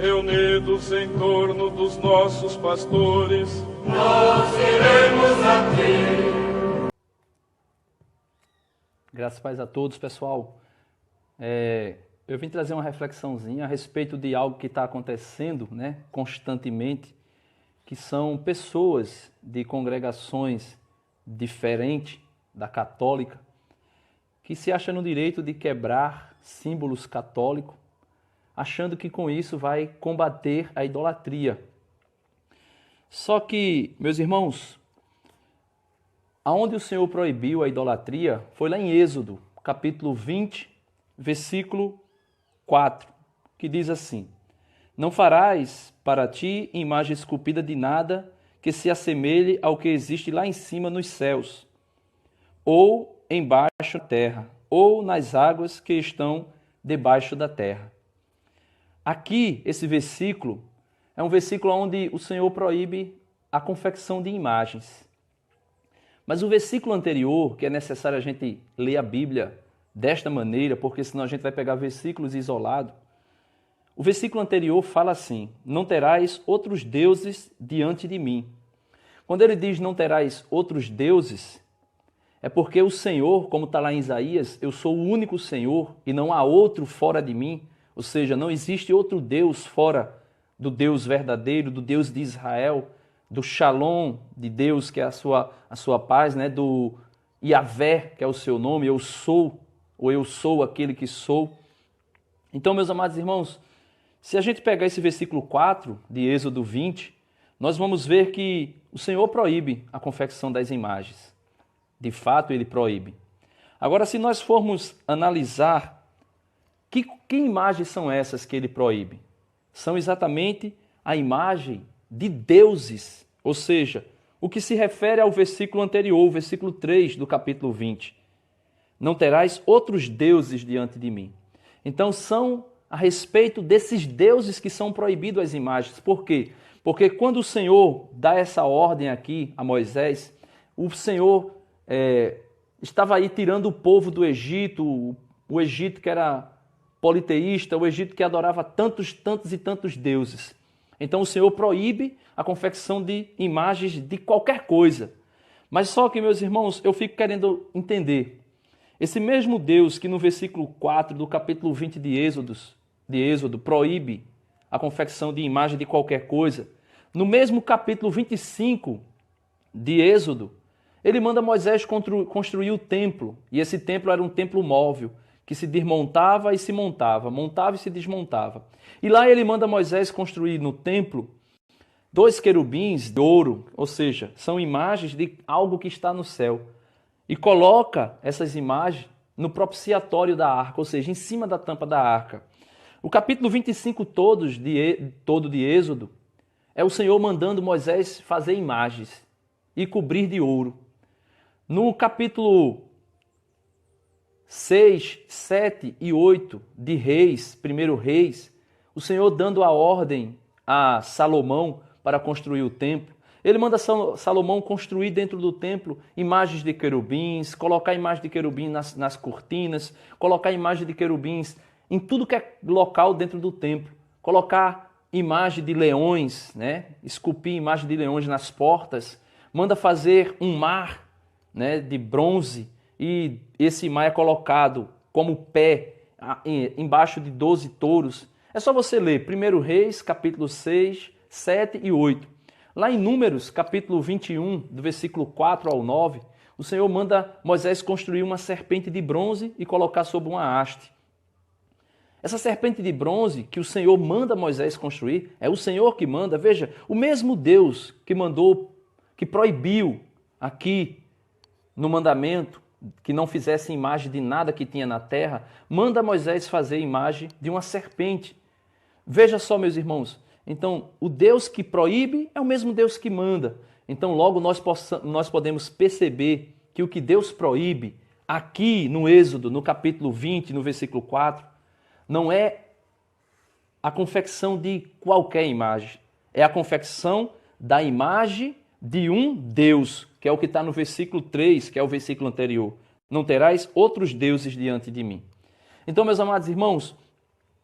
reunidos em torno dos nossos pastores, nós iremos a ti. Graças e paz a todos, pessoal. Eu vim trazer uma reflexãozinha a respeito de algo que está acontecendo, constantemente, que são pessoas de congregações diferentes da católica, que se acham no direito de quebrar símbolos católicos, achando que com isso vai combater a idolatria. Só que, meus irmãos, aonde o Senhor proibiu a idolatria foi lá em Êxodo, capítulo 20, versículo 4, que diz assim: não farás para ti imagem esculpida de nada que se assemelhe ao que existe lá em cima nos céus, ou embaixo da terra, ou nas águas que estão debaixo da terra. Aqui, esse versículo, é um versículo onde o Senhor proíbe a confecção de imagens. Mas o versículo anterior, que é necessário a gente ler a Bíblia desta maneira, porque senão a gente vai pegar versículos isolados. O versículo anterior fala assim: não terás outros deuses diante de mim. Quando ele diz não terás outros deuses, é porque o Senhor, como está lá em Isaías, eu sou o único Senhor e não há outro fora de mim. Ou seja, não existe outro Deus fora do Deus verdadeiro, do Deus de Israel, do Shalom de Deus, que é a sua paz, do Yahvé, que é o seu nome, eu sou, ou eu sou aquele que sou. Então, meus amados irmãos, se a gente pegar esse versículo 4 de Êxodo 20, nós vamos ver que o Senhor proíbe a confecção das imagens. De fato, ele proíbe. Agora, se nós formos analisar que imagens são essas que ele proíbe? São exatamente a imagem de deuses, ou seja, o que se refere ao versículo anterior, o versículo 3 do capítulo 20. Não terás outros deuses diante de mim. Então são a respeito desses deuses que são proibidos as imagens. Por quê? Porque quando o Senhor dá essa ordem aqui a Moisés, o Senhor estava aí tirando o povo do Egito, o Egito que era politeísta, o Egito que adorava tantos e tantos deuses. Então o Senhor proíbe a confecção de imagens de qualquer coisa. Mas só que, meus irmãos, eu fico querendo entender. Esse mesmo Deus que no versículo 4 do capítulo 20 de Êxodo proíbe a confecção de imagem de qualquer coisa, no mesmo capítulo 25 de Êxodo, ele manda Moisés construir o templo. E esse templo era um templo móvel, que se desmontava e se montava, montava e se desmontava. E lá ele manda Moisés construir no templo 2 querubins de ouro, ou seja, são imagens de algo que está no céu. E coloca essas imagens no propiciatório da arca, ou seja, em cima da tampa da arca. O capítulo 25 todo de Êxodo é o Senhor mandando Moisés fazer imagens e cobrir de ouro. No capítulo 6, 7 e 8 de Reis, 1 Reis, o Senhor dando a ordem a Salomão para construir o templo. Ele manda Salomão construir dentro do templo imagens de querubins, colocar imagem de querubim nas cortinas, colocar imagem de querubins em tudo que é local dentro do templo, colocar imagem de leões, esculpir imagem de leões nas portas, manda fazer um mar de bronze, e esse mar é colocado como pé embaixo de 12 touros. É só você ler 1 Reis, capítulo 6, 7 e 8. Lá em Números, capítulo 21, do versículo 4 ao 9, o Senhor manda Moisés construir uma serpente de bronze e colocar sobre uma haste. Essa serpente de bronze que o Senhor manda Moisés construir, é o Senhor que manda. Veja, o mesmo Deus que proibiu aqui no mandamento que não fizesse imagem de nada que tinha na terra, manda Moisés fazer imagem de uma serpente. Veja só, meus irmãos, então o Deus que proíbe é o mesmo Deus que manda. Então logo nós podemos perceber que o que Deus proíbe aqui no Êxodo, no capítulo 20, no versículo 4, não é a confecção de qualquer imagem, é a confecção da imagem de um Deus, que é o que está no versículo 3, que é o versículo anterior. Não terás outros deuses diante de mim. Então, meus amados irmãos,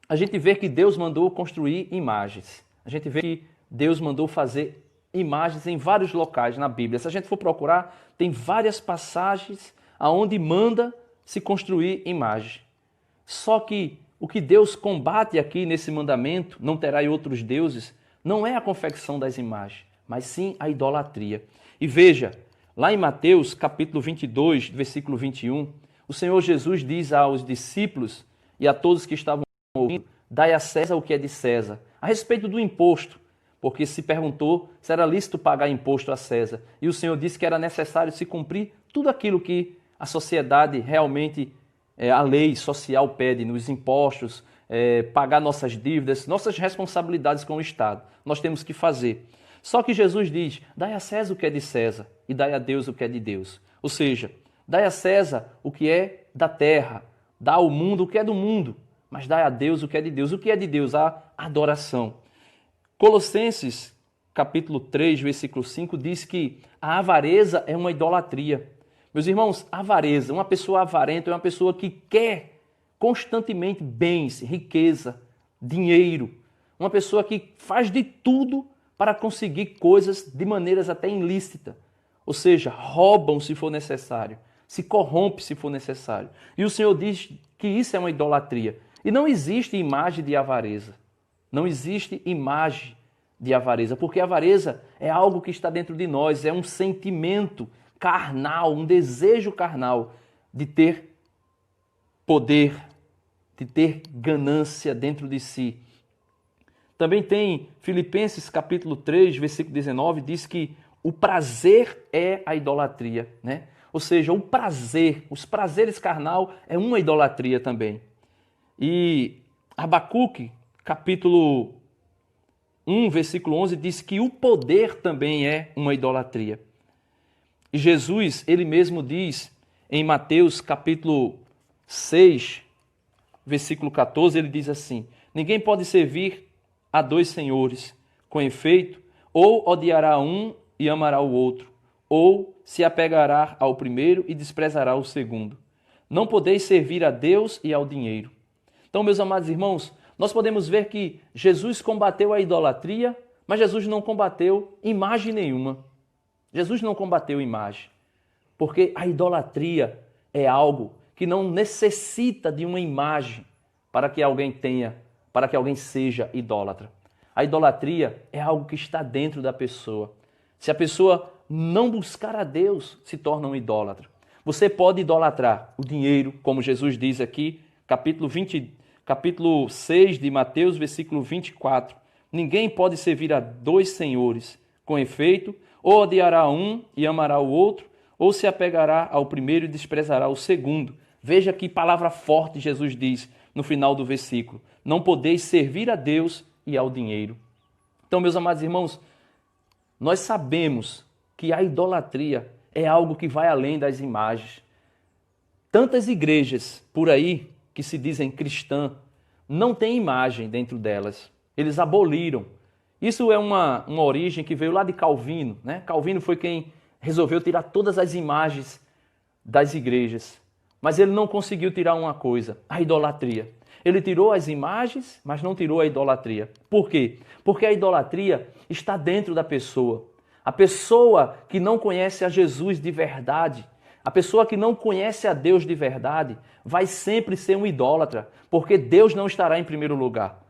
a gente vê que Deus mandou construir imagens. A gente vê que Deus mandou fazer imagens em vários locais na Bíblia. Se a gente for procurar, tem várias passagens aonde manda se construir imagem. Só que o que Deus combate aqui nesse mandamento, não terá outros deuses, não é a confecção das imagens, mas sim a idolatria. E veja, lá em Mateus, capítulo 22, versículo 21, o Senhor Jesus diz aos discípulos e a todos que estavam ouvindo, dai a César o que é de César, a respeito do imposto, porque se perguntou se era lícito pagar imposto a César. E o Senhor disse que era necessário se cumprir tudo aquilo que a sociedade realmente, a lei social pede, nos impostos, pagar nossas dívidas, nossas responsabilidades com o Estado. Nós temos que fazer. Só que Jesus diz, dai a César o que é de César e dai a Deus o que é de Deus. Ou seja, dai a César o que é da terra, dá ao mundo o que é do mundo, mas dai a Deus o que é de Deus. O que é de Deus? A adoração. Colossenses, capítulo 3, versículo 5, diz que a avareza é uma idolatria. Meus irmãos, avareza, uma pessoa avarenta é uma pessoa que quer constantemente bens, riqueza, dinheiro. Uma pessoa que faz de tudo para conseguir coisas de maneiras até ilícitas. Ou seja, roubam se for necessário, se corrompe se for necessário. E o Senhor diz que isso é uma idolatria. E não existe imagem de avareza. Não existe imagem de avareza, porque a avareza é algo que está dentro de nós, é um sentimento carnal, um desejo carnal de ter poder, de ter ganância dentro de si. Também tem Filipenses capítulo 3, versículo 19, diz que o prazer é a idolatria, né? Ou seja, o prazer, os prazeres carnal é uma idolatria também. E Abacuque, capítulo 1, versículo 11, diz que o poder também é uma idolatria. E Jesus, ele mesmo diz em Mateus, capítulo 6, versículo 14, ele diz assim, ninguém pode servir a dois senhores, com efeito, ou odiará um e amará o outro, ou se apegará ao primeiro e desprezará o segundo. Não podeis servir a Deus e ao dinheiro. Então, meus amados irmãos, nós podemos ver que Jesus combateu a idolatria, mas Jesus não combateu imagem nenhuma. Jesus não combateu imagem, porque a idolatria é algo que não necessita de uma imagem para que alguém tenha, para que alguém seja idólatra. A idolatria é algo que está dentro da pessoa. Se a pessoa não buscar a Deus, se torna um idólatra. Você pode idolatrar o dinheiro, como Jesus diz aqui, capítulo 6 de Mateus, versículo 24. Ninguém pode servir a dois senhores, com efeito, ou odiará um e amará o outro, ou se apegará ao primeiro e desprezará o segundo. Veja que palavra forte Jesus diz no final do versículo. Não podeis servir a Deus e ao dinheiro. Então, meus amados irmãos, nós sabemos que a idolatria é algo que vai além das imagens. Tantas igrejas por aí que se dizem cristãs não tem imagem dentro delas. Eles aboliram. Isso é uma origem que veio lá de Calvino, né? Calvino foi quem resolveu tirar todas as imagens das igrejas. Mas ele não conseguiu tirar uma coisa, a idolatria. Ele tirou as imagens, mas não tirou a idolatria. Por quê? Porque a idolatria está dentro da pessoa. A pessoa que não conhece a Jesus de verdade, a pessoa que não conhece a Deus de verdade, vai sempre ser um idólatra, porque Deus não estará em primeiro lugar.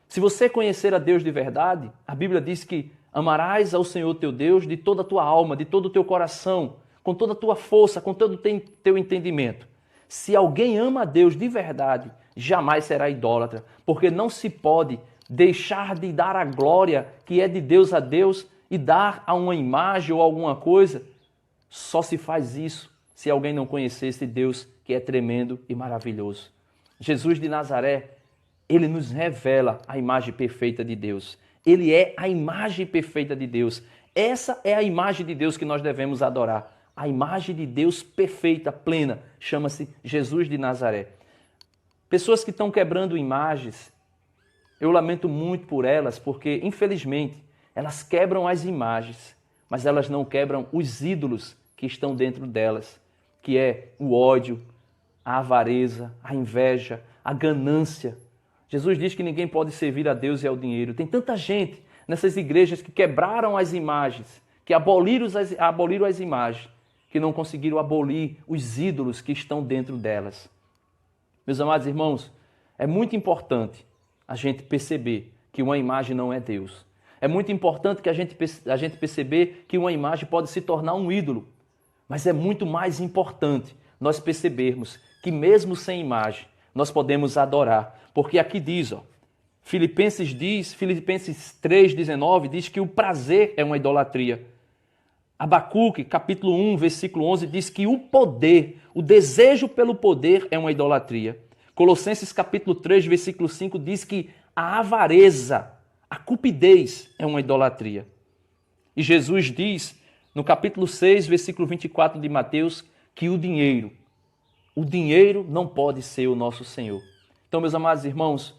Se você conhecer a Deus de verdade, a Bíblia diz que amarás ao Senhor teu Deus de toda a tua alma, de todo o teu coração, com toda a tua força, com todo o teu entendimento. Se alguém ama a Deus de verdade, jamais será idólatra, porque não se pode deixar de dar a glória que é de Deus a Deus e dar a uma imagem ou alguma coisa. Só se faz isso se alguém não conhecer esse Deus que é tremendo e maravilhoso. Jesus de Nazaré, ele nos revela a imagem perfeita de Deus. Ele é a imagem perfeita de Deus. Essa é a imagem de Deus que nós devemos adorar. A imagem de Deus perfeita, plena, chama-se Jesus de Nazaré. Pessoas que estão quebrando imagens, eu lamento muito por elas, porque, infelizmente, elas quebram as imagens, mas elas não quebram os ídolos que estão dentro delas, que é o ódio, a avareza, a inveja, a ganância. Jesus diz que ninguém pode servir a Deus e ao dinheiro. Tem tanta gente nessas igrejas que quebraram as imagens, que aboliram as imagens, que não conseguiram abolir os ídolos que estão dentro delas. Meus amados irmãos, é muito importante a gente perceber que uma imagem não é Deus. É muito importante que a gente perceber que uma imagem pode se tornar um ídolo. Mas é muito mais importante nós percebermos que mesmo sem imagem, nós podemos adorar. Porque aqui diz, Filipenses 3,19 diz que o prazer é uma idolatria. Abacuque, capítulo 1, versículo 11, diz que o poder, o desejo pelo poder é uma idolatria. Colossenses, capítulo 3, versículo 5, diz que a avareza, a cupidez é uma idolatria. E Jesus diz, no capítulo 6, versículo 24 de Mateus, que o dinheiro não pode ser o nosso Senhor. Então, meus amados irmãos,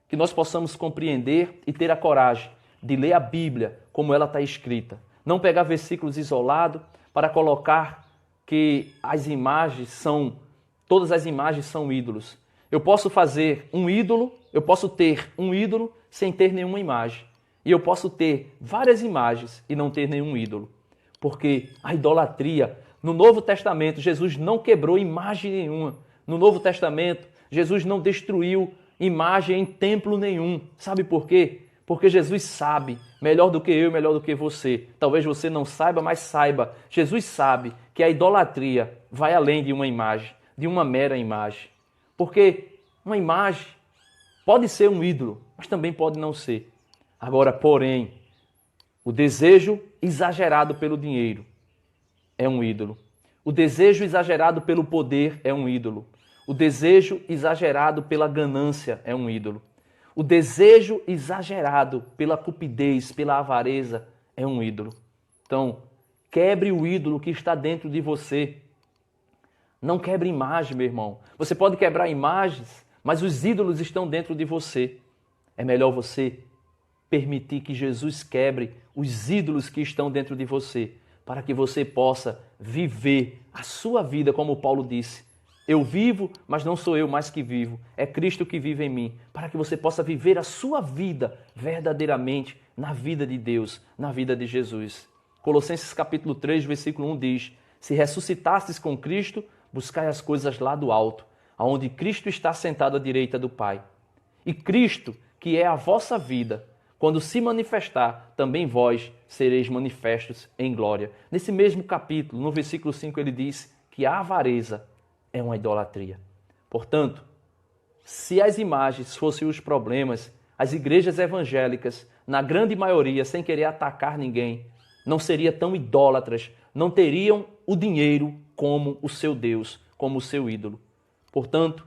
que nós possamos compreender e ter a coragem de ler a Bíblia como ela está escrita. Não pegar versículos isolados para colocar que todas as imagens são ídolos. Eu posso fazer um ídolo, eu posso ter um ídolo sem ter nenhuma imagem. E eu posso ter várias imagens e não ter nenhum ídolo. Porque a idolatria, no Novo Testamento, Jesus não quebrou imagem nenhuma. No Novo Testamento, Jesus não destruiu imagem em templo nenhum. Sabe por quê? Porque Jesus sabe, melhor do que eu, melhor do que você. Talvez você não saiba, mas saiba. Jesus sabe que a idolatria vai além de uma imagem, de uma mera imagem. Porque uma imagem pode ser um ídolo, mas também pode não ser. Agora, porém, o desejo exagerado pelo dinheiro é um ídolo. O desejo exagerado pelo poder é um ídolo. O desejo exagerado pela ganância é um ídolo. O desejo exagerado pela cupidez, pela avareza, é um ídolo. Então, quebre o ídolo que está dentro de você. Não quebre imagem, meu irmão. Você pode quebrar imagens, mas os ídolos estão dentro de você. É melhor você permitir que Jesus quebre os ídolos que estão dentro de você, para que você possa viver a sua vida, como Paulo disse. Eu vivo, mas não sou eu mais que vivo. É Cristo que vive em mim. Para que você possa viver a sua vida verdadeiramente na vida de Deus, na vida de Jesus. Colossenses capítulo 3, versículo 1 diz: se ressuscitastes com Cristo, buscai as coisas lá do alto, aonde Cristo está sentado à direita do Pai. E Cristo, que é a vossa vida, quando se manifestar, também vós sereis manifestos em glória. Nesse mesmo capítulo, no versículo 5, ele diz que a avareza é uma idolatria. Portanto, se as imagens fossem os problemas, as igrejas evangélicas, na grande maioria, sem querer atacar ninguém, não seriam tão idólatras, não teriam o dinheiro como o seu Deus, como o seu ídolo. Portanto,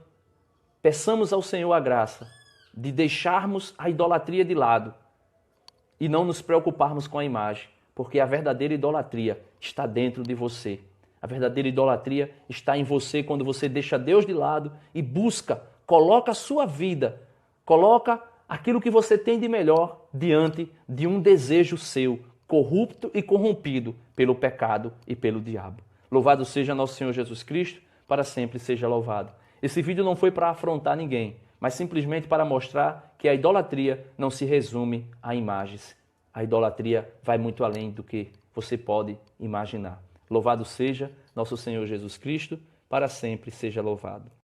peçamos ao Senhor a graça de deixarmos a idolatria de lado e não nos preocuparmos com a imagem, porque a verdadeira idolatria está dentro de você. A verdadeira idolatria está em você quando você deixa Deus de lado e coloca a sua vida, coloca aquilo que você tem de melhor diante de um desejo seu, corrupto e corrompido pelo pecado e pelo diabo. Louvado seja nosso Senhor Jesus Cristo, para sempre seja louvado. Esse vídeo não foi para afrontar ninguém, mas simplesmente para mostrar que a idolatria não se resume a imagens. A idolatria vai muito além do que você pode imaginar. Louvado seja nosso Senhor Jesus Cristo, para sempre seja louvado.